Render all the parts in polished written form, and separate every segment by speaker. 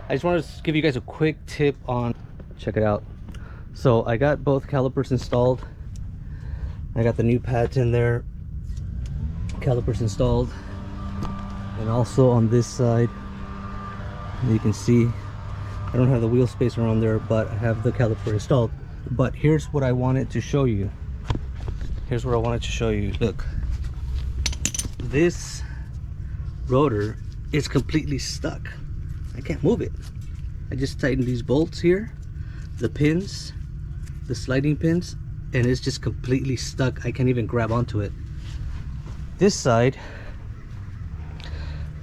Speaker 1: I just wanted to give you guys a quick tip on, check it out. So I got both calipers installed. I got the new pads in there, calipers installed, and also on this side you can see I don't have the wheel spacer on there, but I have the caliper installed. But here's what I wanted to show you. Look, this rotor is completely stuck. I can't move it. I just tightened these bolts here, the pins, the sliding pins, and it's just completely stuck. I can't even grab onto it. This side,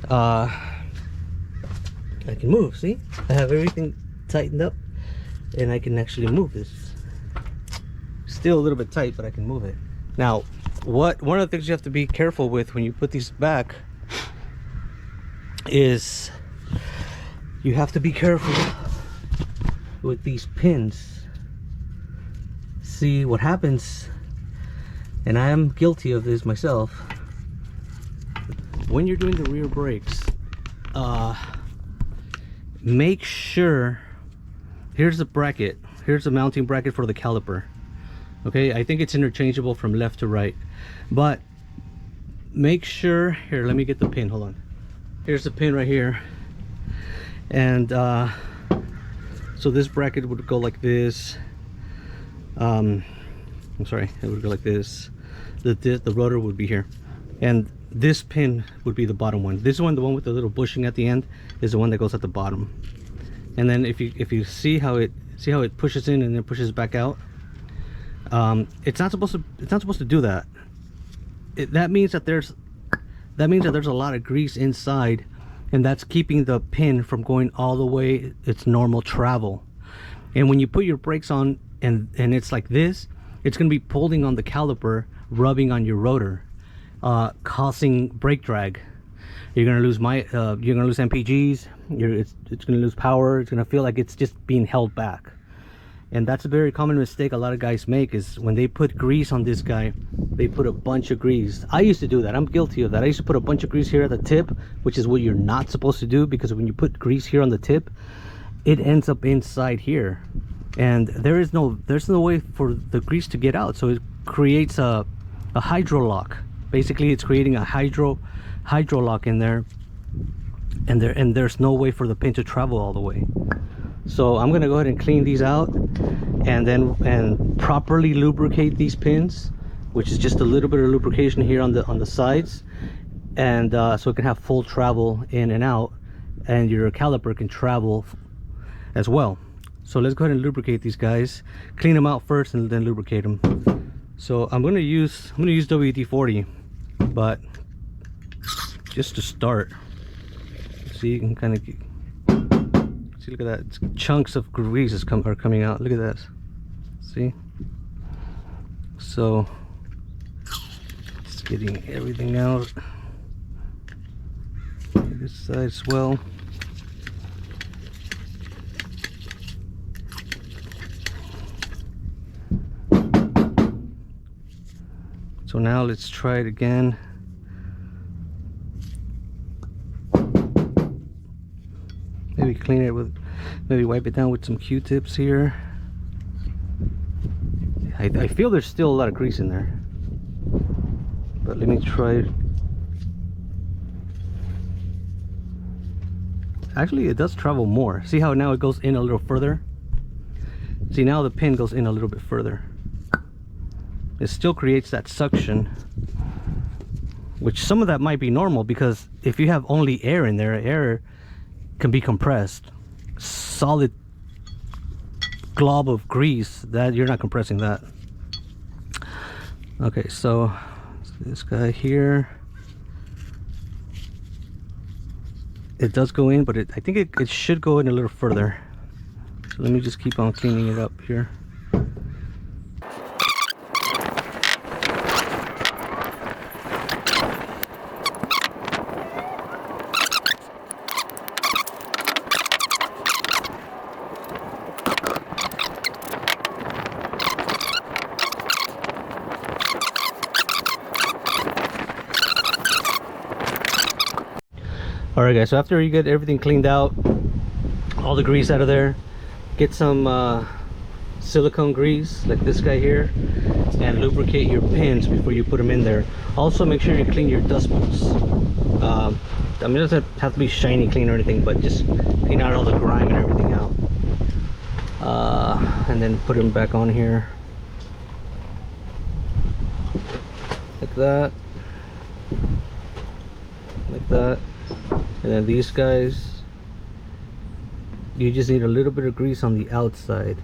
Speaker 1: I can move. See, I have everything tightened up and I can actually move this. Still a little bit tight, but I can move it. Now, one of the things you have to be careful with when you put these back is you have to be careful with these pins. See what happens, and I am guilty of this myself. When you're doing the rear brakes, make sure, here's the bracket, here's the mounting bracket for the caliper. Okay, I think it's interchangeable from left to right, but make sure, here, let me get the pin, hold on. Here's the pin right here, and so this bracket would go like this. I'm sorry, it would go like this. The rotor would be here, and this pin would be the bottom one. This one, the one with the little bushing at the end, is the one that goes at the bottom. And then if you see how it pushes in and then pushes back out, it's not supposed to do that. That means that there's a lot of grease inside, and that's keeping the pin from going all the way its normal travel. And when you put your brakes on and it's like this, it's going to be pulling on the caliper, rubbing on your rotor, causing brake drag. You're gonna lose MPGs. It's gonna lose power. It's gonna feel like it's just being held back, and that's a very common mistake a lot of guys make, is when they put grease on this guy, they put a bunch of grease. I used to do that. I'm guilty of that. I used to put a bunch of grease here at the tip, which is what you're not supposed to do, because when you put grease here on the tip, it ends up inside here, and there's no way for the grease to get out, so it creates a hydro lock. Basically, it's creating a hydro lock in there, and there's no way for the pin to travel all the way. So I'm gonna go ahead and clean these out, and properly lubricate these pins, which is just a little bit of lubrication here on the sides, and so it can have full travel in and out, and your caliper can travel as well. So let's go ahead and lubricate these guys, clean them out first, and then lubricate them. So I'm gonna use WD-40, but just to start, see, you can kind of see, look at that, it's chunks of grease are coming out. Look at that, see? So just getting everything out. This side as well. So now let's try it again. Maybe clean it with, maybe wipe it down with some Q-tips here. I feel there's still a lot of grease in there, but let me try it. Actually, it does travel more. See how now it goes in a little further? See, now the pin goes in a little bit further. It still creates that suction, which some of that might be normal, because if you have only air in there, air can be compressed. Solid glob of grease, that you're not compressing that. Okay, so this guy here, it does go in, but I think it should go in a little further. So let me just keep on cleaning it up here. Alright guys, so after you get everything cleaned out, all the grease out of there. Get some silicone grease like this guy here, and lubricate your pins before you put them in there. Also make sure you clean your dust bolts. I mean, it doesn't have to be shiny clean or anything, but just clean out all the grime and everything out. And then put them back on here like that, like that. And then these guys, you just need a little bit of grease on the outside.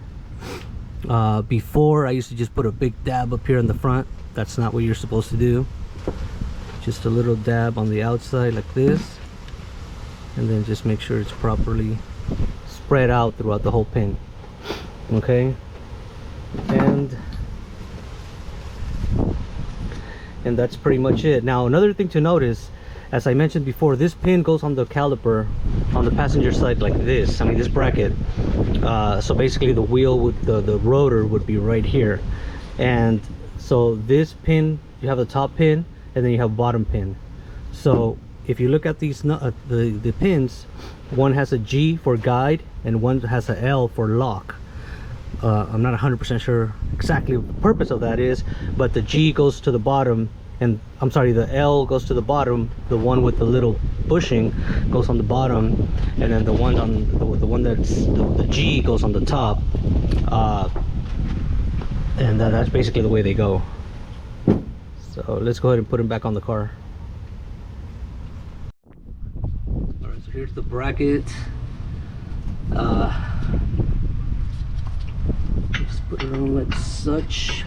Speaker 1: Before I used to just put a big dab up here in the front. That's not what you're supposed to do. Just a little dab on the outside like this, and then just make sure it's properly spread out throughout the whole pin. Okay, and that's pretty much it. Now another thing to notice, as I mentioned before, this pin goes on the caliper on the passenger side like this. I mean, this bracket. So basically the wheel would, the rotor would be right here, and so this pin, you have the top pin and then you have bottom pin. So if you look at these the pins, one has a G for guide and one has a L for lock. I'm not 100% sure exactly what the purpose of that is, but the G goes to the bottom, and I'm sorry, the L goes to the bottom. The one with the little bushing goes on the bottom, and then the one on the one that's the G goes on the top. And that's basically the way they go. So let's go ahead and put them back on the car. All right, so here's the bracket. Just put it on like such.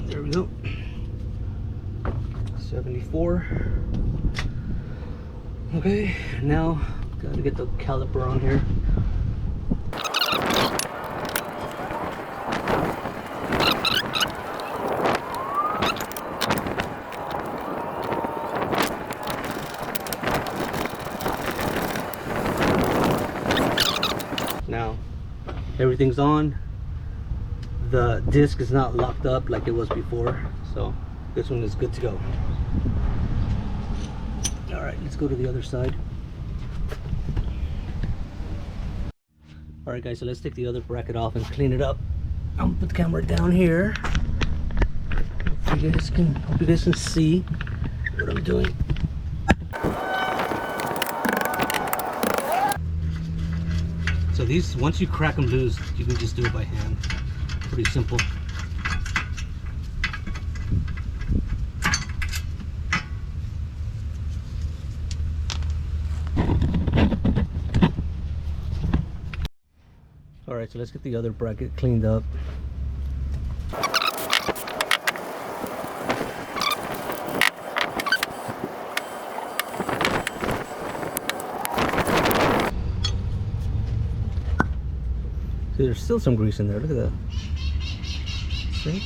Speaker 1: There we go. 74. Okay, now gotta get the caliper on here. Now everything's on. The disc is not locked up like it was before, so this one is good to go. All right, let's go to the other side. All right guys, so let's take the other bracket off and clean it up. I'm gonna put the camera down here. Hope you guys can see what I'm doing. So these, once you crack them loose, you can just do it by hand. Pretty simple. All right, so let's get the other bracket cleaned up. See, there's still some grease in there. Look at that. See?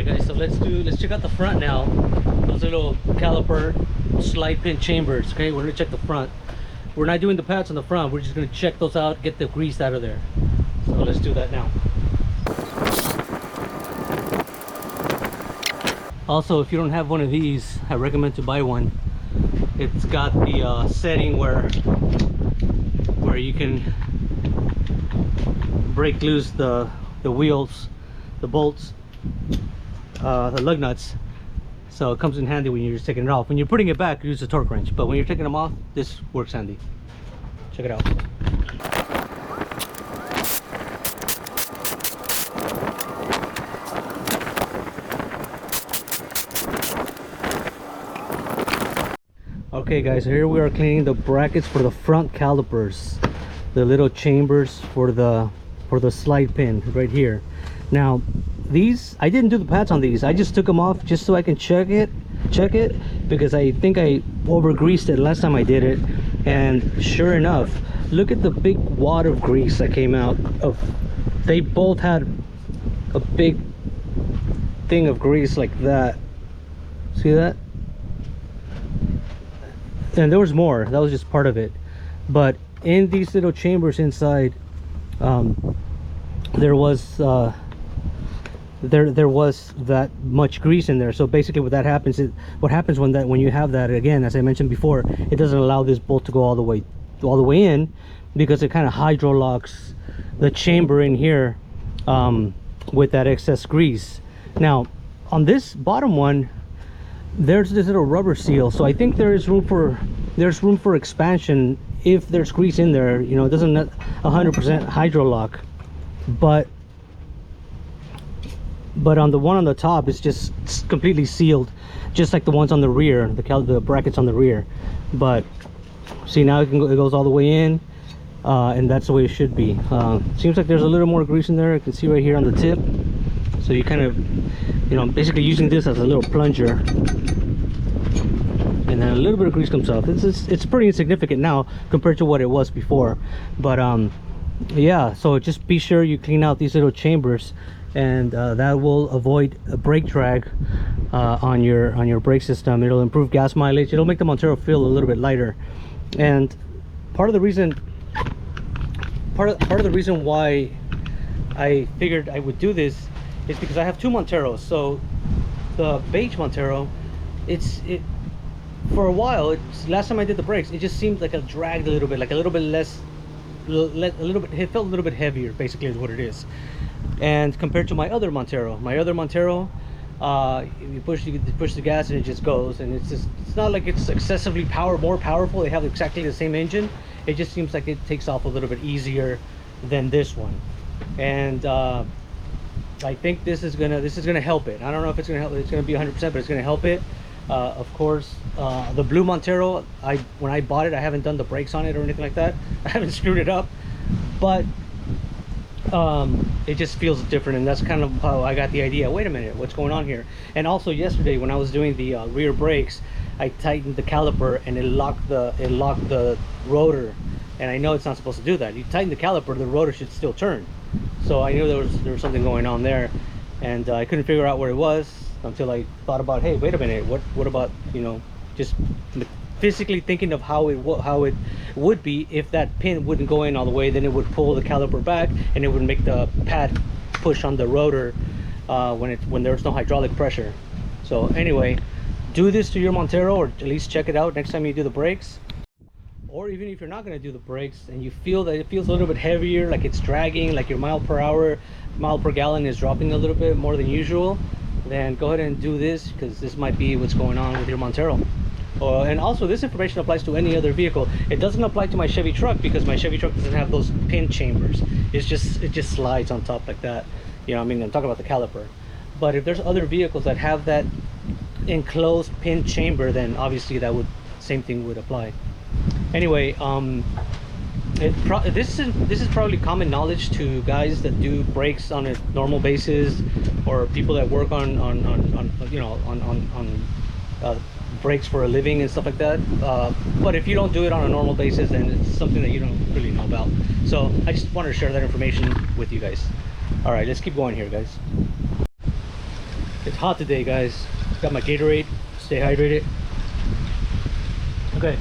Speaker 1: Guys, so let's check out the front now. Those little caliper slide pin chambers. Okay, we're gonna check the front. We're not doing the pads on the front, we're just gonna check those out, get the grease out of there. So let's do that now. Also, if you don't have one of these, I recommend to buy one. It's got the setting where you can break loose the wheels, the bolts. the lug nuts. So it comes in handy when you're just taking it off. When you're putting it back, use a torque wrench. But when you're taking them off, this works handy. Check it out. Okay guys, here we are cleaning the brackets for the front calipers, the little chambers for the slide pin right here. Now these, I didn't do the pads on these. I just took them off just so I can check it because I think I over greased it last time I did it. And sure enough, look at the big wad of grease that came out of, they both had a big thing of grease like that. See that? And there was more. That was just part of it. But in these little chambers inside, there was that much grease in there. So basically what that happens is, what happens when you have that, again, as I mentioned before, it doesn't allow this bolt to go all the way in, because it kind of hydro locks the chamber in here with that excess grease. Now on this bottom one, there's this little rubber seal, so I think there's room for expansion if there's grease in there. You know, it doesn't 100% hydro lock, but on the one on the top, it's just completely sealed, just like the ones on the rear, the brackets on the rear. But see, now it goes all the way in, and that's the way it should be. Seems like there's a little more grease in there. I can see right here on the tip. So you kind of, you know, basically using this as a little plunger, and then a little bit of grease comes off. It's pretty insignificant now compared to what it was before. But yeah, so just be sure you clean out these little chambers, and that will avoid a brake drag on your brake system. It'll improve gas mileage. It'll make the Montero feel a little bit lighter. And part of the reason why I figured I would do this is because I have two Monteros. So the beige Montero, for a while, last time I did the brakes, it just seemed like it dragged a little bit, like a little bit less, it felt a little bit heavier, basically is what it is. And compared to my other Montero, you push the gas and it just goes, and it's not like it's excessively more powerful. They have exactly the same engine. It just seems like it takes off a little bit easier than this one. And I think this is gonna help it. I don't know if it's gonna help. It's gonna be 100%, but it's gonna help it. Of course, the blue Montero, when I bought it, I haven't done the brakes on it or anything like that. I haven't screwed it up, but it just feels different, and that's kind of how I got the idea. Wait a minute, what's going on here? And also yesterday when I was doing the rear brakes, I tightened the caliper and it locked the rotor, and I know it's not supposed to do that. You tighten the caliper, the rotor should still turn. So I knew there was something going on there, and I couldn't figure out where it was until I thought about, hey, wait a minute, what about, you know, just physically thinking of how it would be if that pin wouldn't go in all the way. Then it would pull the caliper back, and it would make the pad push on the rotor when there's no hydraulic pressure. So anyway, do this to your Montero, or at least check it out next time you do the brakes. Or even if you're not going to do the brakes and you feel that it feels a little bit heavier, like it's dragging, like your mile per gallon is dropping a little bit more than usual, then go ahead and do this, because this might be what's going on with your Montero. And also, this information applies to any other vehicle. It doesn't apply to my Chevy truck, because my Chevy truck doesn't have those pin chambers. It just slides on top like that. You know, I mean, I'm talking about the caliper. But if there's other vehicles that have that enclosed pin chamber, then obviously same thing would apply. Anyway, this is probably common knowledge to guys that do brakes on a normal basis, or people that work on brakes for a living and stuff like that. But if you don't do it on a normal basis, then it's something that you don't really know about. So I just wanted to share that information with you guys. All right, let's keep going here, guys. It's hot today, guys. Got my Gatorade, stay hydrated. Okay,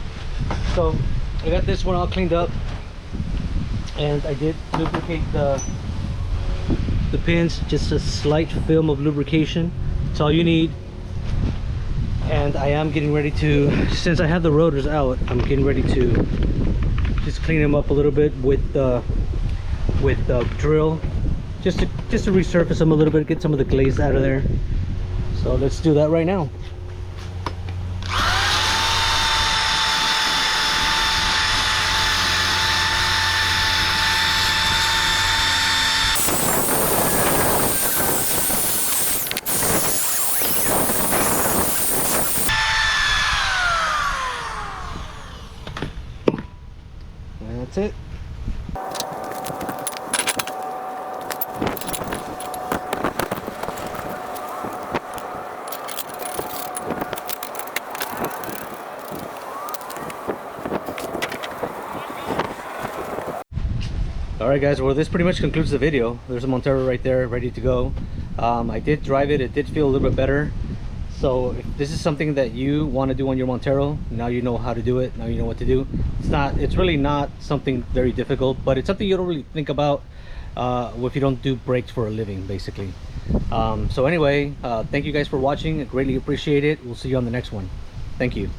Speaker 1: so I got this one all cleaned up, and I did lubricate the pins. Just a slight film of lubrication, that's all you need. And I am getting ready to, since I have the rotors out, I'm getting ready to just clean them up a little bit with the drill, just to resurface them a little bit, get some of the glaze out of there. So let's do that right now. And that's it. Alright guys, well this pretty much concludes the video. There's a Montero right there ready to go. I did drive it, it did feel a little bit better. So if this is something that you want to do on your Montero, now you know how to do it, now you know what to do. It's really not something very difficult, but it's something you don't really think about if you don't do brakes for a living, basically. So anyway, thank you guys for watching, I greatly appreciate it. We'll see you on the next one. Thank you.